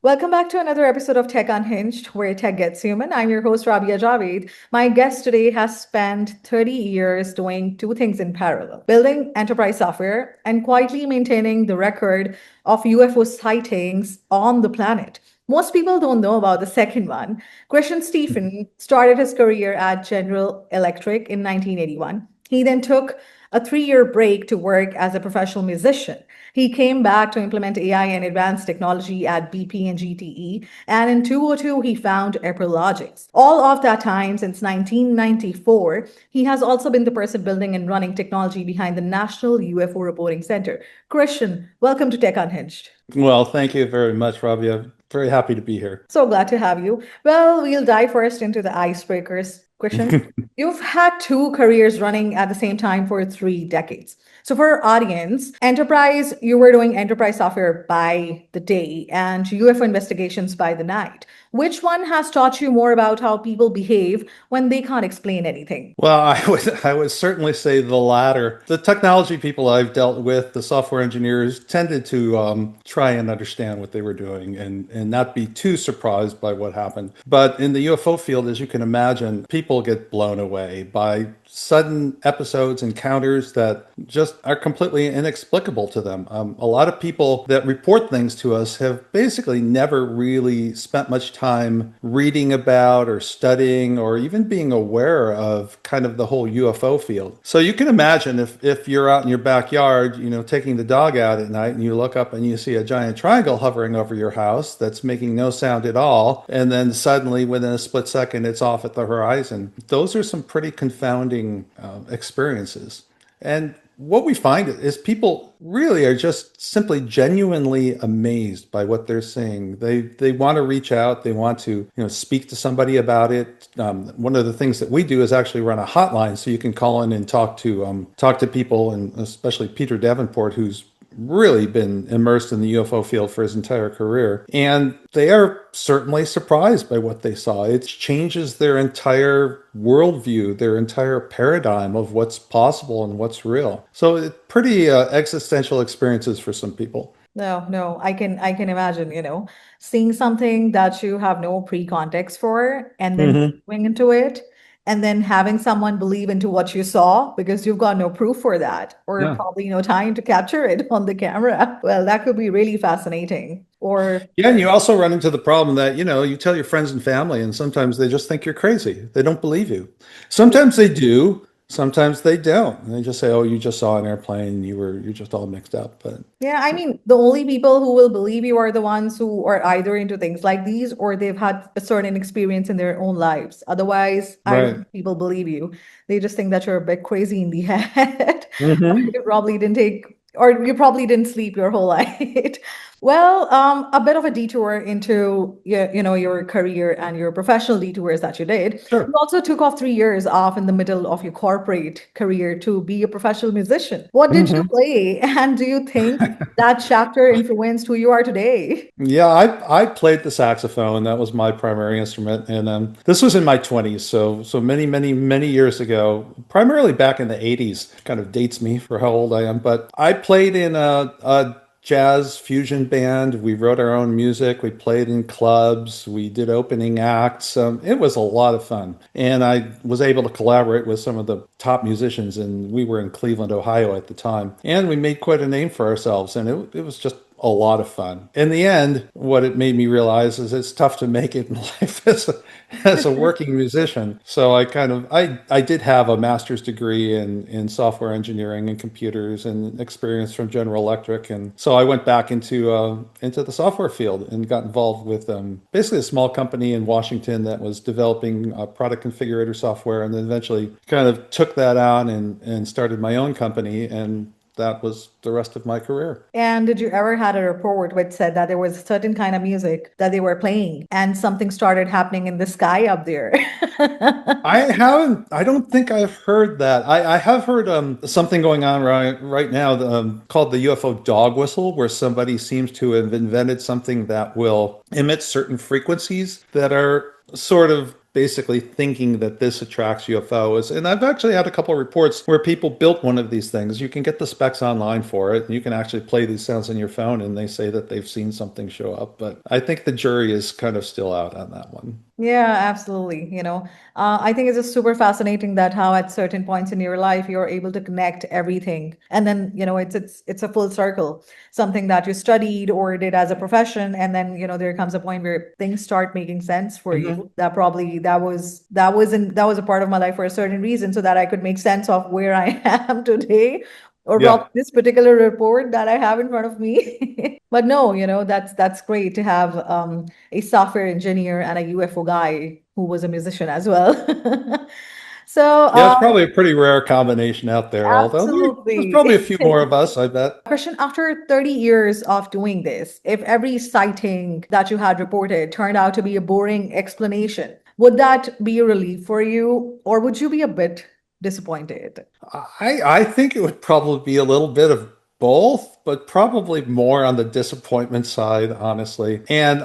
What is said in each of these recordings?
Welcome back to another episode of Tech Unhinged, where tech gets human. I'm your host, Rabia Javed. My guest today has spent 30 years doing two things in parallel: building enterprise software and quietly maintaining the record of UFO sightings on the planet. Most people don't know about the second one. Christian Stephen started his career at General Electric in 1981. He then took a 3 year break to work as a professional musician. He came back to implement AI and advanced technology at BP and GTE, and in 2002 he found Epirlogics. All of that time, since 1994, he has also been the person building and running technology behind the National UFO Reporting Center. Christian, welcome to Tech Unhinged. Well, thank you very much, Robbie. I'm very happy to be here. So glad to have you. Well, we'll dive first into the icebreakers. Christian, you've had two careers running at the same time for 3 decades. So for our audience, enterprise, you were doing enterprise software by the day and UFO investigations by the night. Which one has taught you more about how people behave when they can't explain anything? Well, I would certainly say the latter. The technology people I've dealt with, the software engineers, tended to try and understand what they were doing and not be too surprised by what happened. But in the UFO field, as you can imagine, people get blown away by sudden episodes, encounters that just are completely inexplicable to them. A lot of people that report things to us have basically never really spent much time reading about or studying or even being aware of kind of the whole UFO field. So you can imagine if you're out in your backyard, taking the dog out at night and you look up and you see a giant triangle hovering over your house that's making no sound at all, and then suddenly within a split second it's off at the horizon. Those are some pretty confounding experiences. And what we find is people really are just simply genuinely amazed by what they're seeing. They want to reach out. They want to speak to somebody about it. One of the things that we do is actually run a hotline, so you can call in and talk to people, and especially Peter Davenport, who's really been immersed in the UFO field for his entire career. And they are certainly surprised by what they saw. It changes their entire worldview, their entire paradigm of what's possible and what's real. So it's pretty existential experiences for some people. No, I can imagine, seeing something that you have no pre-context for and then Hmm. going into it and then having someone believe into what you saw because you've got no proof for that or Yeah. probably no time to capture it on the camera. Well, that could be really fascinating. Or Yeah, and you also run into the problem that, you tell your friends and family, and sometimes they just think you're crazy. They don't believe you. Sometimes they do, sometimes they don't. And they just say, "Oh, you just saw an airplane, you're just all mixed up." But yeah, I mean, the only people who will believe you are the ones who are either into things like these or they've had a certain experience in their own lives. Otherwise, I don't right. think people believe you. They just think that you're a bit crazy in the head, or Hmm. you probably didn't sleep your whole life. Well, a bit of a detour into your career and your professional detours that you did. You Sure. also took off 3 years off in the middle of your corporate career to be a professional musician. What did you Hmm. play? And do you think that chapter influenced who you are today? Yeah, I played the saxophone. That was my primary instrument, and this was in my 20s, so many many years ago. Primarily back in the 80s, kind of dates me for how old I am. But I played in a jazz fusion band. We wrote our own music. We played in clubs. We did opening acts. It was a lot of fun, and I was able to collaborate with some of the top musicians. And we were in Cleveland, Ohio at the time, and we made quite a name for ourselves. And it was just a lot of fun. In the end, what it made me realize is it's tough to make it in life as a working musician. So I did have a master's degree in software engineering and computers and experience from General Electric, and so I went back into the software field and got involved with basically a small company in Washington that was developing product configurator software, and then eventually kind of took that on and started my own company, and that was the rest of my career. And did you ever had a report which said that there was a certain kind of music that they were playing and something started happening in the sky up there? I don't think I've heard that. I have heard something going on right now called the UFO dog whistle, where somebody seems to have invented something that will emit certain frequencies that are sort of basically thinking that this attracts UFOs. And I've actually had a couple of reports where people built one of these things. You can get the specs online for it, and you can actually play these sounds on your phone, and they say that they've seen something show up. But I think the jury is kind of still out on that one. Yeah, absolutely. I think it's just super fascinating that how at certain points in your life you're able to connect everything, and then it's a full circle, something that you studied or did as a profession, and then there comes a point where things start making sense for Mhm. you. That probably that was a part of my life for a certain reason, so that I could make sense of where I am today, or Yeah. probably this particular report that I have in front of me. But no, that's great to have a software engineer and a UFO guy who was a musician as well. So, Yeah, it's probably a pretty rare combination out there, although there's absolutely. probably a few more of us, I bet. Question, after 30 years of doing this, if every sighting that you had reported turned out to be a boring explanation, would that be a relief for you, or would you be a bit disappointed? I think it would probably be a little bit of both, but probably more on the disappointment side, honestly. And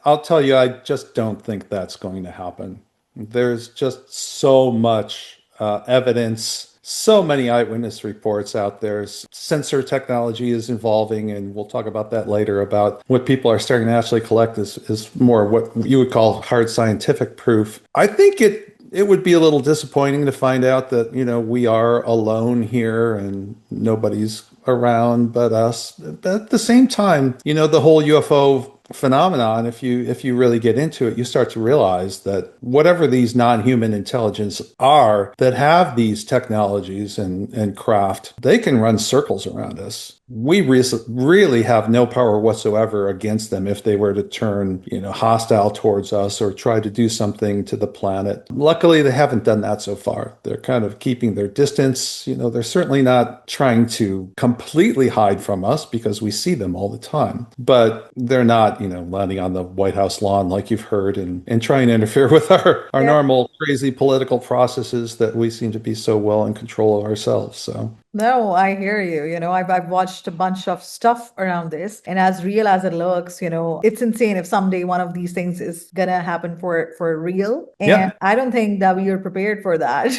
I'll tell you, I just don't think that's going to happen. There's just so much evidence, so many eyewitness reports out there. Sensor technology is evolving, and we'll talk about that later about what people are starting to actually collect is more what you would call hard scientific proof. I think it would be a little disappointing to find out that, we are alone here and nobody's around but us. But at the same time, the whole UFO phenomenon, if you really get into it, you start to realize that whatever these non-human intelligence are that have these technologies and craft, they can run circles around us. We really have no power whatsoever against them if they were to turn, hostile towards us or try to do something to the planet. Luckily, they haven't done that so far. They're kind of keeping their distance. They're certainly not trying to completely hide from us because we see them all the time. But they're not, landing on the White House lawn like you've heard and trying to interfere with our Yeah. normal crazy political processes that we seem to be so well in control of ourselves. So. No, I hear you. I've watched a bunch of stuff around this, and as real as it looks, it's insane if someday one of these things is gonna happen for real. And Yeah. I don't think that we are prepared for that.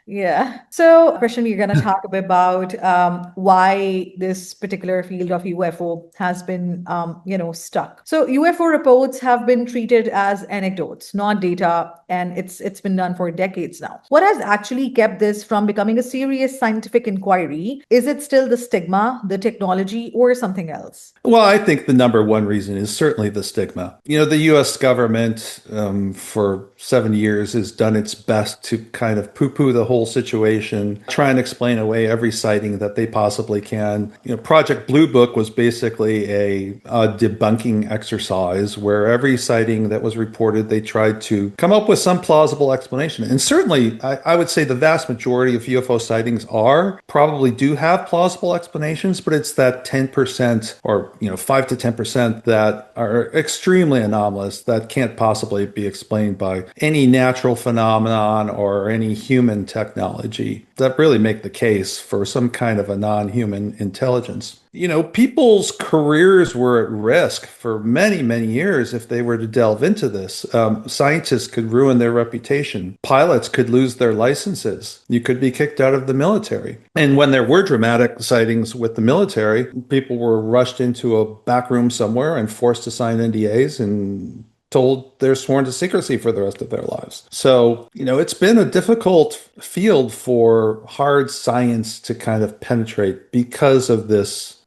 Yeah. So, Christian, we're gonna talk a bit about why this particular field of UFO has been, stuck. So, UFO reports have been treated as anecdotes, not data, and it's been done for decades now. What has actually kept this from becoming a serious scientific inquiry? Is it still the stigma, the technology, or something else? Well, I think the number one reason is certainly the stigma. The U.S. government for 70 years has done its best to kind of poo-poo the whole situation, try and explain away every sighting that they possibly can. Project Blue Book was basically a debunking exercise where every sighting that was reported, they tried to come up with some plausible explanation. And certainly, I would say the vast majority of UFO sightings probably do have plausible explanations, but it's that 10% or 5 to 10% that are extremely anomalous that can't possibly be explained by any natural phenomenon or any human technology that really make the case for some kind of a non-human intelligence. People's careers were at risk for many, many years if they were to delve into this. Scientists could ruin their reputation. Pilots could lose their licenses. You could be kicked out of the military. And when there were dramatic sightings with the military, people were rushed into a back room somewhere and forced to sign NDAs and told they're sworn to secrecy for the rest of their lives. So, it's been a difficult field for hard science to kind of penetrate because of this,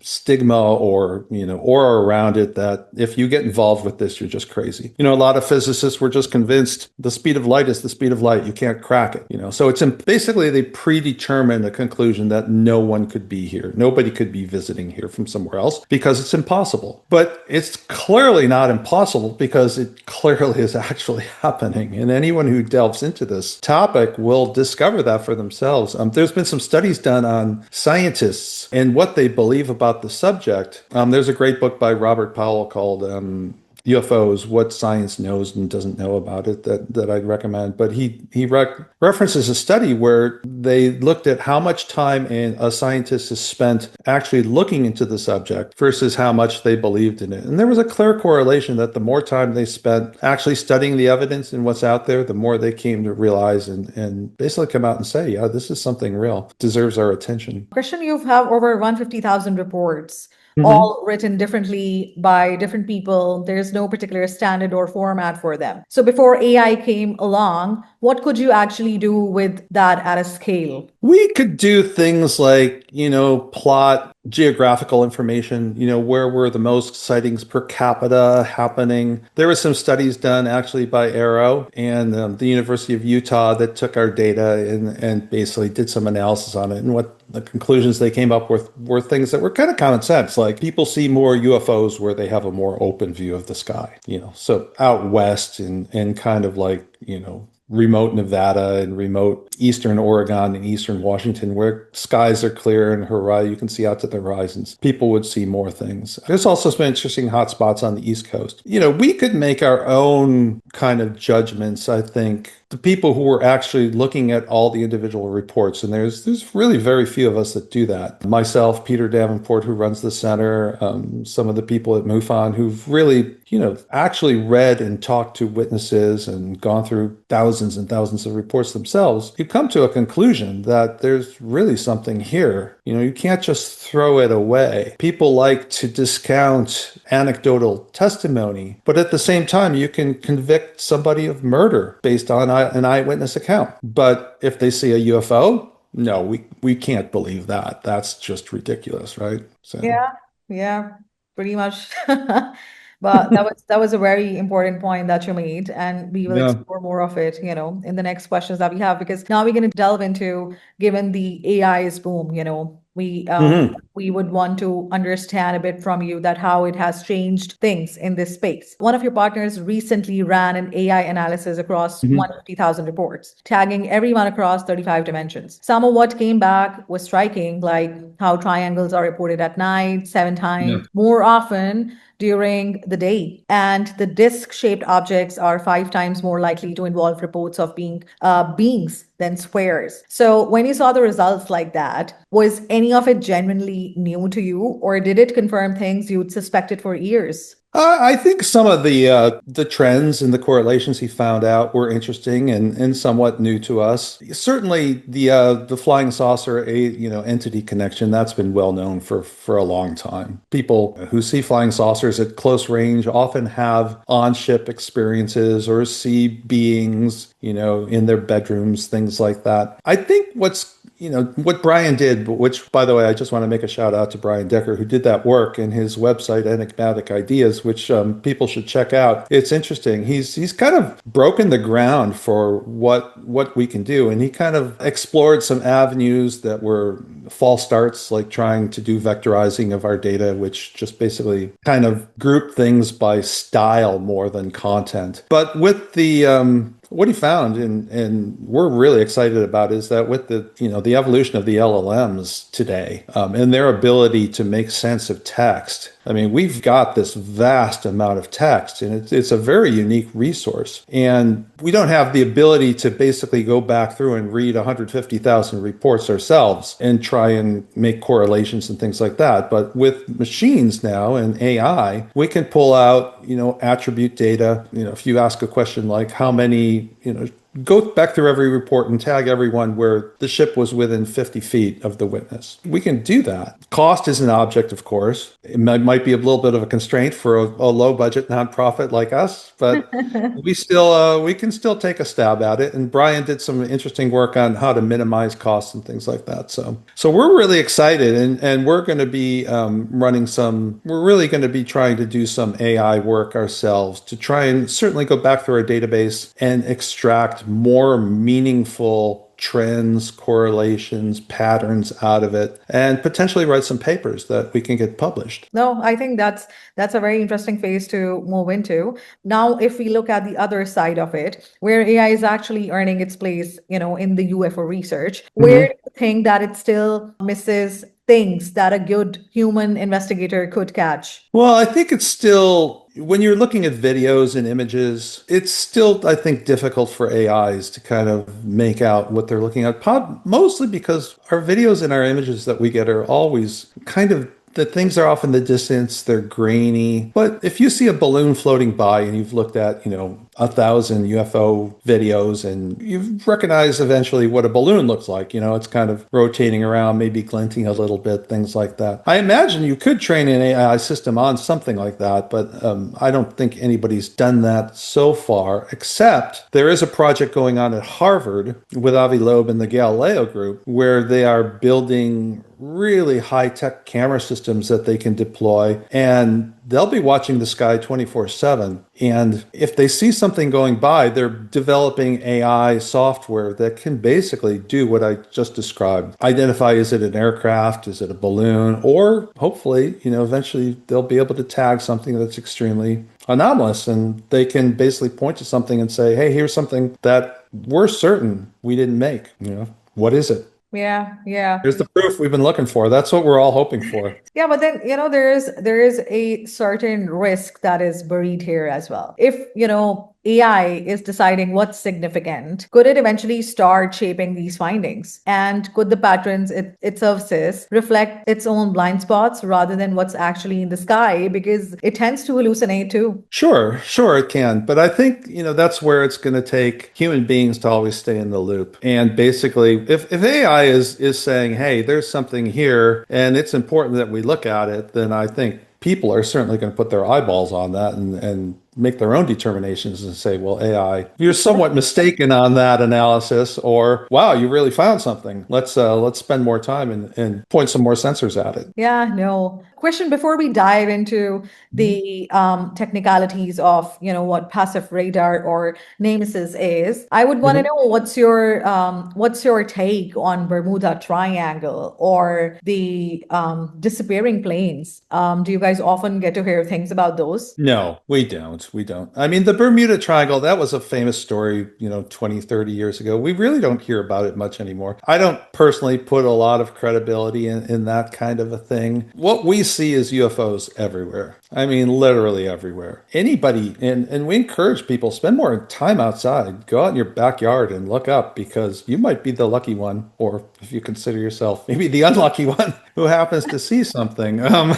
stigma or, aura around it that if you get involved with this, you're just crazy. A lot of physicists were just convinced the speed of light is the speed of light. You can't crack it, So basically they predetermined a conclusion that no one could be here. Nobody could be visiting here from somewhere else because it's impossible. But it's clearly not impossible because it clearly is actually happening. And anyone who delves into this topic will discover that for themselves. There's been some studies done on scientists and what they believe about the subject. There's a great book by Robert Powell called UFOs, what science knows and doesn't know about it that I'd recommend. But he references a study where they looked at how much time a scientist has spent actually looking into the subject versus how much they believed in it. And there was a clear correlation that the more time they spent actually studying the evidence and what's out there, the more they came to realize and basically come out and say, yeah, this is something real, deserves our attention. Christian, you have over 150,000 reports, Mm-hmm. all written differently by different people. There's no particular standard or format for them. So before AI came along, what could you actually do with that at a scale? We could do things like, plot geographical information, where were the most sightings per capita happening. There were some studies done actually by Arrow and the University of Utah that took our data and basically did some analysis on it. And what the conclusions they came up with were things that were kind of common sense, like people see more UFOs where they have a more open view of the sky, so out west and kind of like, remote Nevada and remote eastern Oregon and eastern Washington, where skies are clear and you can see out to the horizons. People would see more things. There's also some interesting hotspots on the East Coast. We could make our own kind of judgments, I think. The people who are actually looking at all the individual reports, and there's really very few of us that do that. Myself, Peter Davenport, who runs the center, some of the people at MUFON who've really, actually read and talked to witnesses and gone through thousands and thousands of reports themselves, you come to a conclusion that there's really something here. You can't just throw it away. People like to discount anecdotal testimony, but at the same time, you can convict somebody of murder based on an eyewitness account. But if they see a UFO, no, we can't believe that. That's just ridiculous, right? So Yeah, pretty much. But that was a very important point that you made, and we will yeah. explore more of it, in the next questions that we have, because now we're going to delve into, given the AI's boom, hmm we would want to understand a bit from you that how it has changed things in this space. One of your partners recently ran an AI analysis across hmm 150,000 reports, tagging everyone across 35 dimensions. Some of what came back was striking, like how triangles are reported at night 7 times more often during the day, and the disc-shaped objects are 5 times more likely to involve reports of being beings than squares. So when you saw the results like that, was any of it genuinely new to you, or did it confirm things you'd suspected for years? I think some of the trends and the correlations he found out were interesting and somewhat new to us. Certainly, the flying saucer entity connection, that's been well known for a long time. People who see flying saucers at close range often have on-ship experiences or see beings, in their bedrooms, things like that. I think what Brian did, which, by the way, I just want to make a shout out to Brian Decker, who did that work in his website, Enigmatic Ideas, which people should check out. It's interesting. He's kind of broken the ground for what we can do, and he kind of explored some avenues that were false starts, like trying to do vectorizing of our data, which just basically kind of grouped things by style more than content. But with what he found, and we're really excited about, is that with the evolution of the LLMs today, and their ability to make sense of text. I mean, we've got this vast amount of text, and it's a very unique resource. And we don't have the ability to basically go back through and read 150,000 reports ourselves and try and make correlations and things like that. But with machines now and AI, we can pull out, attribute data. If you ask a question like how many, go back through every report and tag everyone where the ship was within 50 feet of the witness. We can do that. Cost is an object, of course. It might be a little bit of a constraint for a low budget nonprofit like us, but we can still take a stab at it. And Brian did some interesting work on how to minimize costs and things like that. So we're really excited, and we're going to be we're really going to be trying to do some AI work ourselves to try and certainly go back through our database and extract more meaningful trends, correlations, patterns out of it, and potentially write some papers that we can get published. No, I think that's a very interesting phase to move into. Now, if we look at the other side of it, where AI is actually earning its place, in the UFO research, where do you think that it still misses things that a good human investigator could catch? Well, I think it's still when you're looking at videos and images, it's still, I think, difficult for AIs to kind of make out what they're looking at. Mostly because our videos and our images that we get are always kind of the things are off in the distance, they're grainy. But if you see a balloon floating by and you've looked at, 1,000 UFO videos and you recognize eventually what a balloon looks like, it's kind of rotating around, maybe glinting a little bit, things like that. I imagine you could train an AI system on something like that, but I don't think anybody's done that so far, except there is a project going on at Harvard with Avi Loeb and the Galileo group where they are building really high-tech camera systems that they can deploy, and they'll be watching the sky 24/7. And if they see something going by, they're developing AI software that can basically do what I just described. Identify, is it an aircraft? Is it a balloon? Or hopefully, eventually they'll be able to tag something that's extremely anomalous, and they can basically point to something and say, hey, here's something that we're certain we didn't make. What is it? Yeah, yeah. Here's the proof we've been looking for. That's what we're all hoping for. Yeah, but then, there is a certain risk that is buried here as well. If, AI is deciding what's significant, could it eventually start shaping these findings? And could the patterns it surfaces reflect its own blind spots rather than what's actually in the sky? Because it tends to hallucinate too. Sure, it can. But I think, that's where it's going to take human beings to always stay in the loop. And basically, if AI is saying, hey, there's something here and it's important that we look at it, then I think people are certainly going to put their eyeballs on that and make their own determinations and say, well, AI, you're somewhat mistaken on that analysis, or wow, you really found something. Let's spend more time and point some more sensors at it. Yeah, no. Question before we dive into the technicalities of, what passive radar or nemesis is, I would want to know what's your take on Bermuda Triangle or the disappearing planes? Do you guys often get to hear things about those? No, we don't. We don't. I mean, the Bermuda Triangle, that was a famous story, 20, 30 years ago. We really don't hear about it much anymore. I don't personally put a lot of credibility in that kind of a thing. What we see is UFOs everywhere. I mean, literally everywhere. Anybody, and we encourage people, spend more time outside. Go out in your backyard and look up, because you might be the lucky one, or if you consider yourself maybe the unlucky one, who happens to see something. And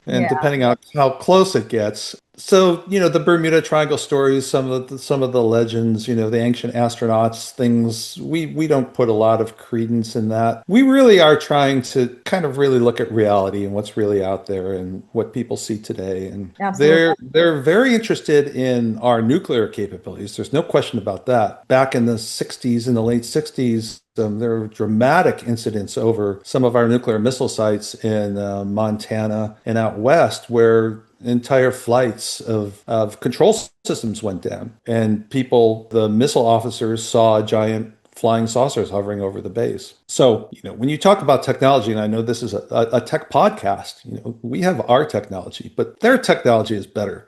Yeah. depending on how close it gets. So, the Bermuda Triangle stories, some of the legends, the ancient astronauts, things, we don't put a lot of credence in that. We really are trying to kind of really look at reality and what's really out there and what people see today. And Absolutely. they're very interested in our nuclear capabilities. There's no question about that. Back in the 60s, in the late 60s, there were dramatic incidents over some of our nuclear missile sites in Montana and out west, where entire flights of control systems went down, and the missile officers saw giant flying saucers hovering over the base. So, when you talk about technology, and I know this is a tech podcast, we have our technology, but their technology is better.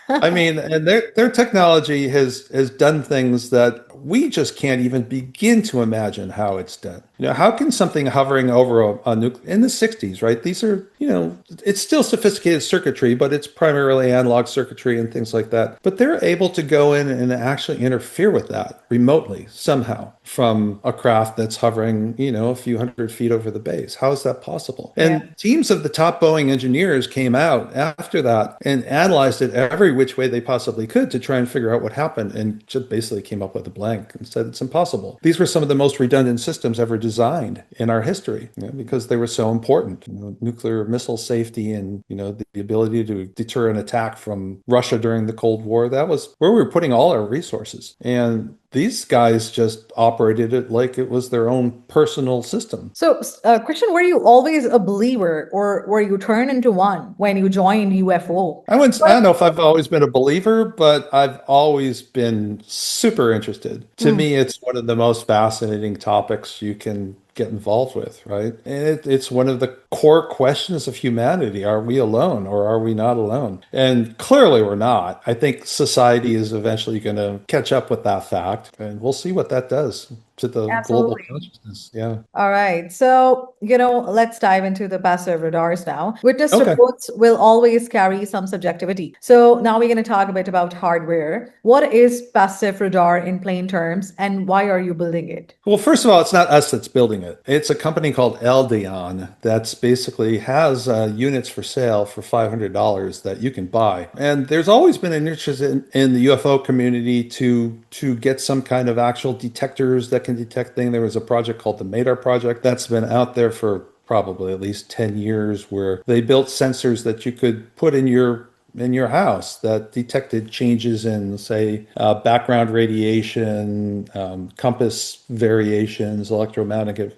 I mean, and their technology has done things that we just can't even begin to imagine how it's done. How can something hovering over a nuclear in the 60s, right? These are, it's still sophisticated circuitry, but it's primarily analog circuitry and things like that. But they're able to go in and actually interfere with that remotely somehow from a craft that's hovering, a few hundred feet over the base. How is that possible? And teams of the top Boeing engineers came out after that and analyzed it every which way they possibly could to try and figure out what happened, and just basically came up with a blank and said it's impossible. These were some of the most redundant systems ever designed in our history, because they were so important. Nuclear missile safety and the ability to deter an attack from Russia during the Cold War. That was where we were putting all our resources. And these guys just operated it like it was their own personal system. So, Christian, were you always a believer, or were you turned into one when you joined UFO? I don't know if I've always been a believer, but I've always been super interested. To me, it's one of the most fascinating topics you can get involved with, right? And it's one of the core questions of humanity. Are we alone, or are we not alone? And clearly we're not. I think society is eventually going to catch up with that fact, and we'll see what that does. to the global Absolutely. consciousness. Yeah. All right. So, let's dive into the passive radars now. Witness Okay. reports will always carry some subjectivity. So, now we're going to talk a bit about hardware. What is passive radar in plain terms, and why are you building it? Well, first of all, it's not us that's building it. It's a company called Eldion that's basically has units for sale for $500 that you can buy. And there's always been an interest in the UFO community to get some kind of actual detectors that can detect things. There was a project called the Madar Project that's been out there for probably at least 10 years where they built sensors that you could put in your house that detected changes in, say, background radiation, compass variations,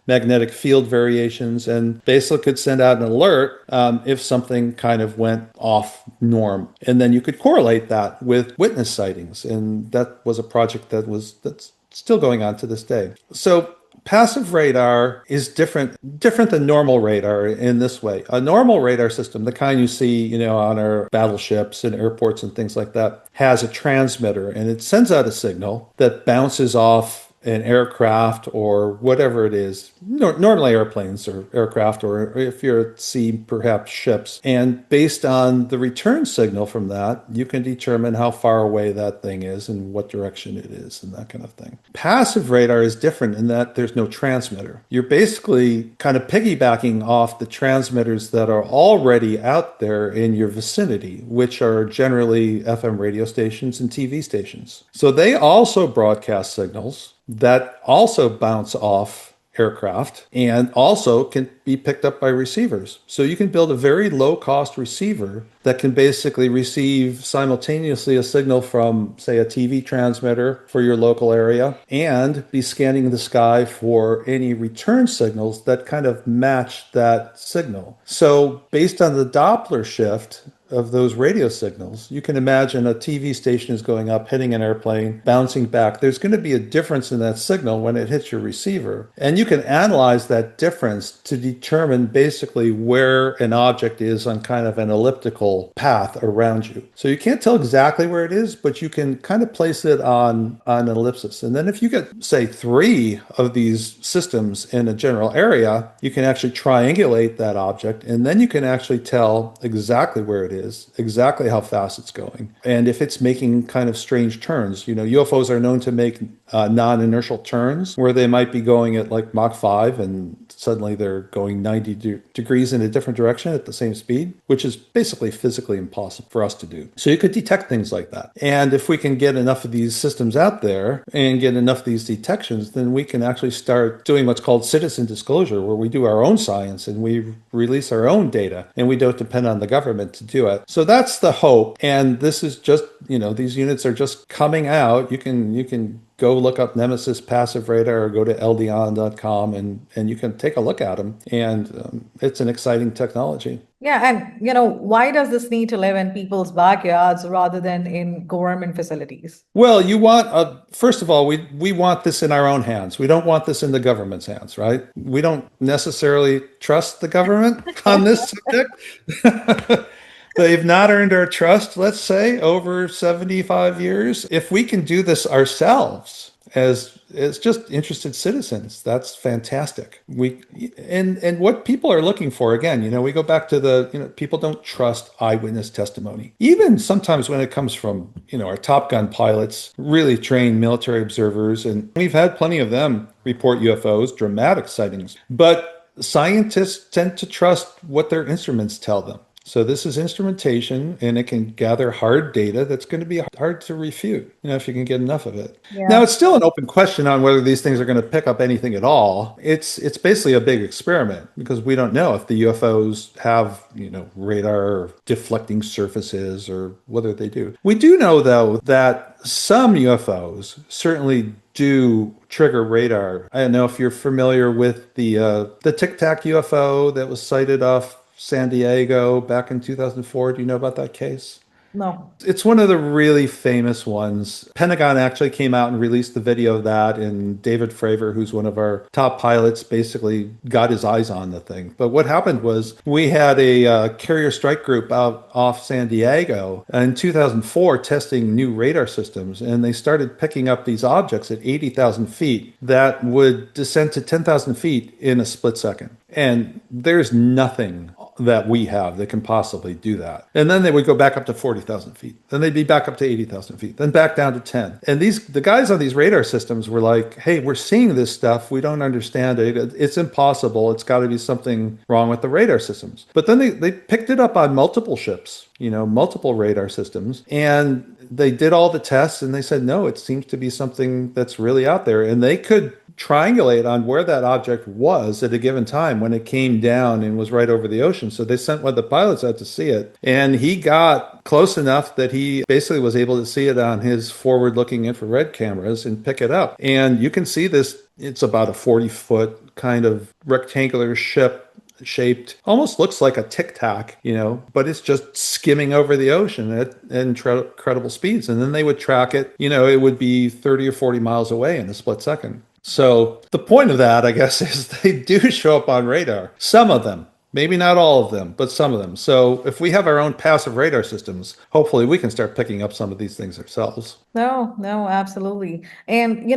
magnetic field variations, and basically could send out an alert if something kind of went off norm. And then you could correlate that with witness sightings. And that was a project that's still going on to this day. So passive radar is different than normal radar in this way. A normal radar system, the kind you see, on our battleships and airports and things like that, has a transmitter and it sends out a signal that bounces off an aircraft or whatever it is, normally airplanes or aircraft, or if you're at sea, perhaps ships. And based on the return signal from that, you can determine how far away that thing is and what direction it is and that kind of thing. Passive radar is different in that there's no transmitter. You're basically kind of piggybacking off the transmitters that are already out there in your vicinity, which are generally FM radio stations and TV stations. So they also broadcast signals that also bounce off aircraft and also can be picked up by receivers. So you can build a very low cost receiver that can basically receive simultaneously a signal from, say, a TV transmitter for your local area and be scanning the sky for any return signals that kind of match that signal. So based on the Doppler shift of those radio signals, you can imagine a TV station is going up, hitting an airplane, bouncing back. There's going to be a difference in that signal when it hits your receiver. And you can analyze that difference to determine basically where an object is on kind of an elliptical path around you. So you can't tell exactly where it is, but you can kind of place it on an ellipsis. And then if you get, say, 3 of these systems in a general area, you can actually triangulate that object, and then you can actually tell exactly where it is, exactly how fast it's going, and if it's making kind of strange turns. UFOs are known to make non-inertial turns where they might be going at like Mach 5 and suddenly they're going 90 degrees in a different direction at the same speed, which is basically physically impossible for us to do. So you could detect things like that. And if we can get enough of these systems out there and get enough of these detections, then we can actually start doing what's called citizen disclosure, where we do our own science and we release our own data and we don't depend on the government to do it. So that's the hope. And this is just, these units are just coming out. You can go look up Nemesis Passive Radar or go to ldion.com and you can take a look at them. And it's an exciting technology. Yeah, and why does this need to live in people's backyards rather than in government facilities? Well, first of all, we want this in our own hands. We don't want this in the government's hands, right? We don't necessarily trust the government on this subject. They've not earned our trust, let's say, over 75 years. If we can do this ourselves as just interested citizens, that's fantastic. And what people are looking for, again, we go back to people don't trust eyewitness testimony. Even sometimes when it comes from, our Top Gun pilots, really trained military observers, and we've had plenty of them report UFOs, dramatic sightings. But scientists tend to trust what their instruments tell them. So this is instrumentation, and it can gather hard data that's going to be hard to refute, if you can get enough of it. Yeah. Now, it's still an open question on whether these things are going to pick up anything at all. It's basically a big experiment because we don't know if the UFOs have, radar or deflecting surfaces or whether they do. We do know, though, that some UFOs certainly do trigger radar. I don't know if you're familiar with the Tic Tac UFO that was sighted off San Diego back in 2004. Do you know about that case? No. It's one of the really famous ones. Pentagon actually came out and released the video of that, and David Fravor, who's one of our top pilots, basically got his eyes on the thing. But what happened was we had a carrier strike group out off San Diego in 2004 testing new radar systems, and they started picking up these objects at 80,000 feet that would descend to 10,000 feet in a split second. And there's nothing that we have that can possibly do that. And then they would go back up to 40,000 feet. Then they'd be back up to 80,000 feet, then back down to 10. And the guys on these radar systems were like, hey, we're seeing this stuff. We don't understand it. It's impossible. It's got to be something wrong with the radar systems. But then they picked it up on multiple ships, multiple radar systems. And they did all the tests and they said, no, it seems to be something that's really out there. And they could triangulate on where that object was at a given time when it came down and was right over the ocean. So they sent one of the pilots out to see it. And he got close enough that he basically was able to see it on his forward-looking infrared cameras and pick it up. And you can see this, it's about a 40-foot kind of rectangular ship shaped, almost looks like a tic tac, but it's just skimming over the ocean at incredible speeds. And then they would track it, it would be 30 or 40 miles away in a split second. So the point of that, I guess, is they do show up on radar. Some of them, maybe not all of them, but some of them. So if we have our own passive radar systems, hopefully we can start picking up some of these things ourselves. No, absolutely. And,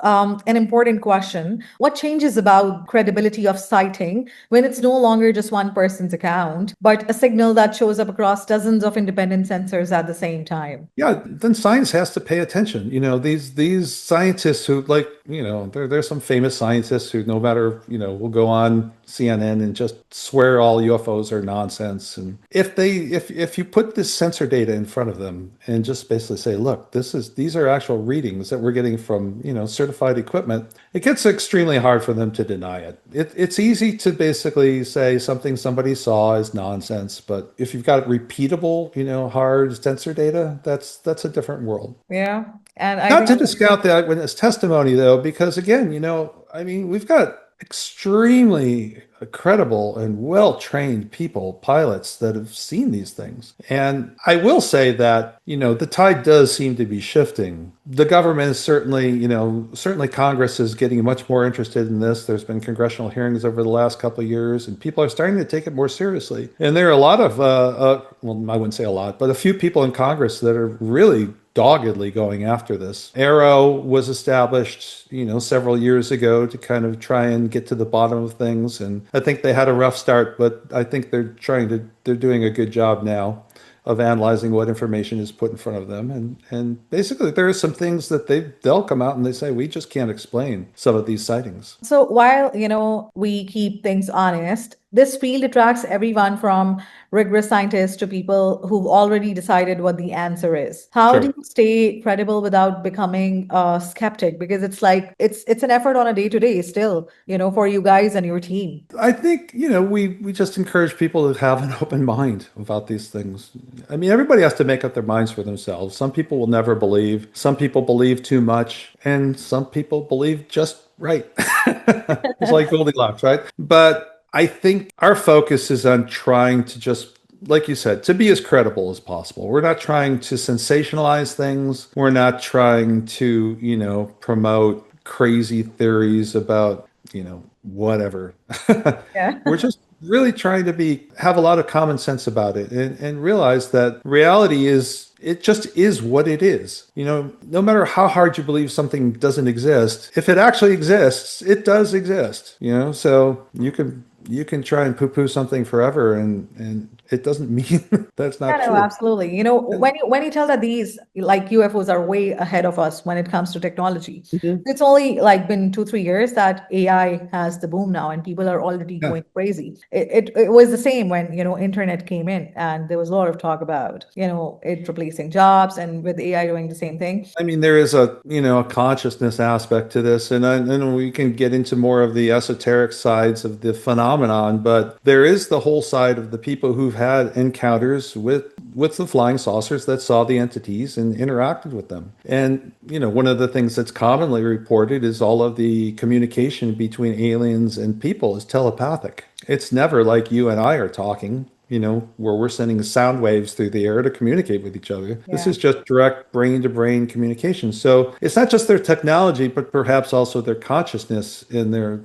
an important question, what changes about credibility of sighting when it's no longer just one person's account, but a signal that shows up across dozens of independent sensors at the same time? Yeah, then science has to pay attention. These scientists who there's some famous scientists who no matter, will go on CNN and just swear all UFOs are nonsense. And if you put this sensor data in front of them and just basically say, look, these are actual readings that we're getting from, certified equipment, it gets extremely hard for them to deny it. It's easy to basically say something somebody saw is nonsense, but if you've got repeatable, hard sensor data, that's a different world. Yeah. And I Not to think, discount the eyewitness testimony, though, because again, we've got extremely credible and well-trained people, pilots that have seen these things. And I will say that, the tide does seem to be shifting. The government is certainly Congress is getting much more interested in this. There's been congressional hearings over the last couple of years, and people are starting to take it more seriously. And there are a lot of, well, I wouldn't say a lot, but a few people in Congress that are really doggedly going after this. Arrow was established, several years ago to kind of try and get to the bottom of things. And I think they had a rough start, but I think they're doing a good job now of analyzing what information is put in front of them. And basically there are some things that they'll come out and they say, we just can't explain some of these sightings. so while, we keep things honest, this field attracts everyone from rigorous scientists to people who've already decided what the answer is. How do Sure. you stay credible without becoming a skeptic? Because it's like it's an effort on a day-to-day still, for you guys and your team. I think, we just encourage people to have an open mind about these things. I mean, everybody has to make up their minds for themselves. Some people will never believe. Some people believe too much. And some people believe just right. It's like Goldilocks, right? But I think our focus is on trying to just, like you said, to be as credible as possible. We're not trying to sensationalize things. We're not trying to, promote crazy theories about, whatever. Yeah. We're just really trying to have a lot of common sense about it and realize that reality it just is what it is. No matter how hard you believe something doesn't exist, if it actually exists, it does exist. So you can try and poo-poo something forever and it doesn't mean that's Yeah, not no, true. absolutely. When you tell that these like UFOs are way ahead of us when it comes to technology, Mhm. it's only like been 2, 3 years that AI has the boom now, and people are already Yeah. going crazy. It was the same when internet came in, and there was a lot of talk about it replacing jobs, and with AI doing the same thing. I mean, there is a consciousness aspect to this, and we can get into more of the esoteric sides of the phenomenon, but there is the whole side of the people who've had encounters with the flying saucers that saw the entities and interacted with them. And, one of the things that's commonly reported is all of the communication between aliens and people is telepathic. It's never like you and I are talking. where we're sending sound waves through the air to communicate with each other. This Yeah. is just direct brain to brain communication. So it's not just their technology, but perhaps also their consciousness and their,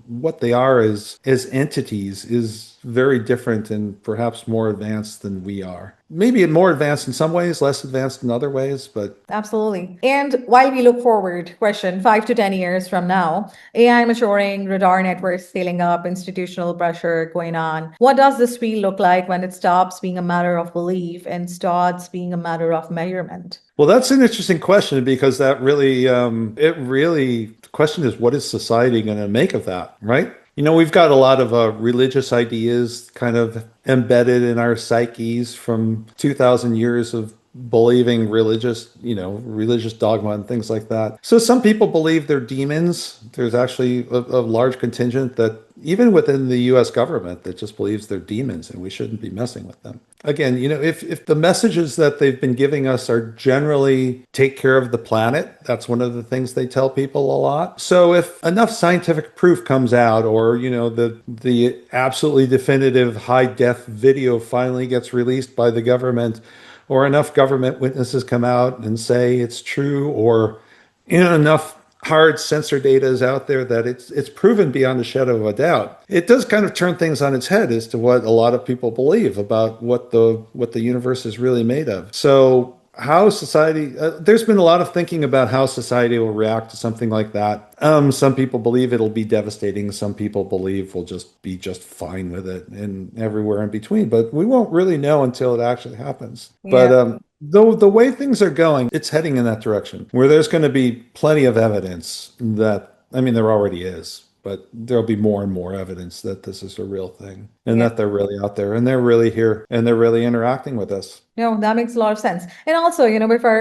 what they are as entities is very different and perhaps more advanced than we are. Maybe more advanced in some ways, less advanced in other ways, but Absolutely. And while we look forward, question 5 to 10 years from now, AI maturing, radar networks scaling up, institutional pressure going on, what does this field look like when it stops being a matter of belief and starts being a matter of measurement? well, that's an interesting question because that really, the question is, what is society going to make of that, right? We've got a lot of religious ideas kind of embedded in our psyches from 2,000 years of believing religious dogma and things like that. So some people believe they're demons. There's actually a large contingent that even within the US government that just believes they're demons and we shouldn't be messing with them. Again, if the messages that they've been giving us are generally take care of the planet, that's one of the things they tell people a lot. So if enough scientific proof comes out, or the absolutely definitive high def video finally gets released by the government, or enough government witnesses come out and say it's true, or enough hard sensor data is out there that it's proven beyond a shadow of a doubt, it does kind of turn things on its head as to what a lot of people believe about what the universe is really made of. So how society, there's been a lot of thinking about how society will react to something like that. Some people believe it'll be devastating. Some people believe we'll just be just fine with it, and everywhere in between. But we won't really know until it actually happens. Yeah. But though the way things are going, it's heading in that direction where there's going to be plenty of evidence that, I mean, there already is, but there'll be more and more evidence that this is a real thing and Yeah. that they're really out there and they're really here and they're really interacting with us. No, that makes a lot of sense. And also,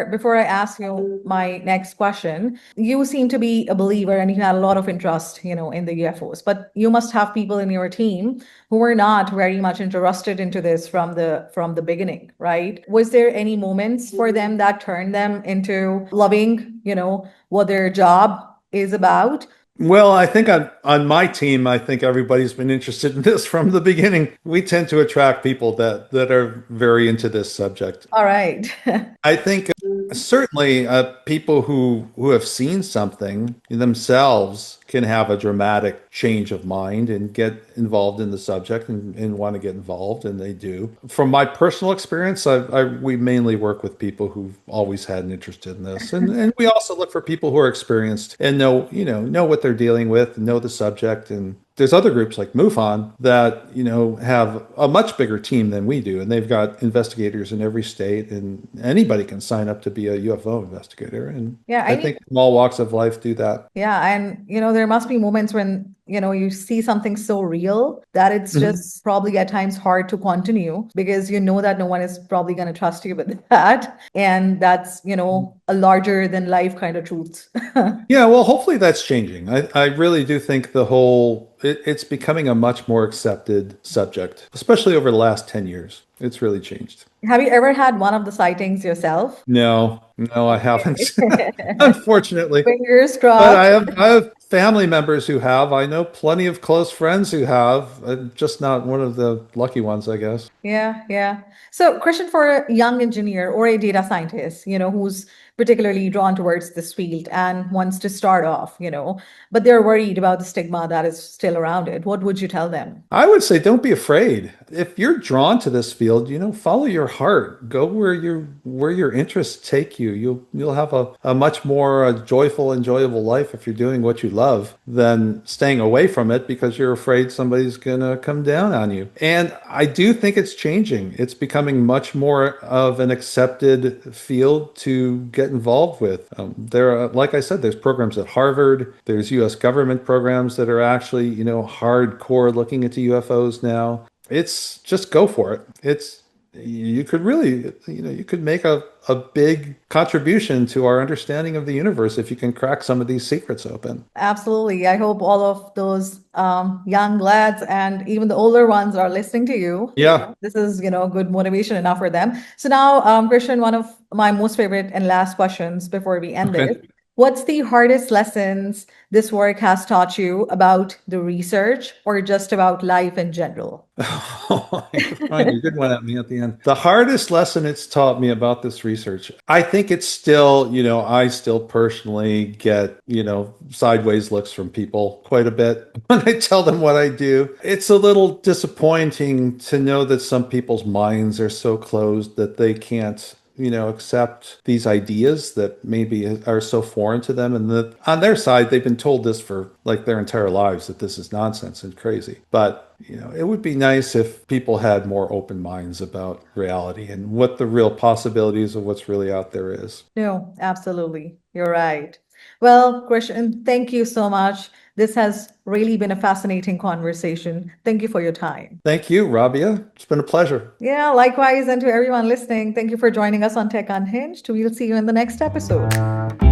before I ask you my next question, you seem to be a believer and you had a lot of interest, in the UFOs, but you must have people in your team who were not very much interested into this from the beginning, right? Was there any moments for them that turned them into loving, what their job is about? Well, I think on my team, I think everybody's been interested in this from the beginning. We tend to attract people that are very into this subject. All right. I think certainly people who have seen something themselves can have a dramatic change of mind and get involved in the subject and want to get involved, and they do. From my personal experience, we mainly work with people who've always had an interest in this, and we also look for people who are experienced and know what they're dealing with, know the subject. And there's other groups like MUFON that, have a much bigger team than we do. And they've got investigators in every state, and anybody can sign up to be a UFO investigator. And Yeah, I think all walks of life do that. yeah, and there must be moments when you see something so real that it's Mhm. just probably at times hard to continue because you know that no one is probably going to trust you with that, and that's a larger than life kind of truth. Yeah, well, hopefully that's changing. I really do think it's becoming a much more accepted subject, especially over the last 10 years. It's really changed. Have you ever had one of the sightings yourself? No, I haven't, unfortunately. Fingers But crossed. I have family members who have. I know plenty of close friends who have. I'm just not one of the lucky ones, I guess. Yeah, yeah. So, question for a young engineer or a data scientist, who's particularly drawn towards this field and wants to start off, but they're worried about the stigma that is still around it. What would you tell them? I would say don't be afraid. If you're drawn to this field, follow your heart. Go where your interests take you. You'll have a much more joyful, enjoyable life if you're doing what you love than staying away from it because you're afraid somebody's gonna come down on you. And I do think it's changing. It's becoming much more of an accepted field to get involved with. Like I said, there's programs at Harvard. There's U.S. government programs that are actually, hardcore looking into UFOs now. It's just go for it. You could really, you could make a big contribution to our understanding of the universe if you can crack some of these secrets open. Absolutely. I hope all of those young lads and even the older ones are listening to you. Yeah. This is, good motivation enough for them. So now, Christian, one of my most favorite and last questions before we end Okay. this. What's the hardest lessons this work has taught you about the research or just about life in general? Oh, you're throwing a good one at me at the end. The hardest lesson it's taught me about this research, I think it's still, I still personally get, sideways looks from people quite a bit when I tell them what I do. It's a little disappointing to know that some people's minds are so closed that they can't accept these ideas that maybe are so foreign to them. And that on their side, they've been told this for like their entire lives that this is nonsense and crazy. But, it would be nice if people had more open minds about reality and what the real possibilities of what's really out there is. No, absolutely. You're right. Well, Christian, thank you so much. This has really been a fascinating conversation. Thank you for your time. Thank you, Rabia. It's been a pleasure. Yeah, likewise. And to everyone listening, thank you for joining us on Tech Unhinged. We'll see you in the next episode.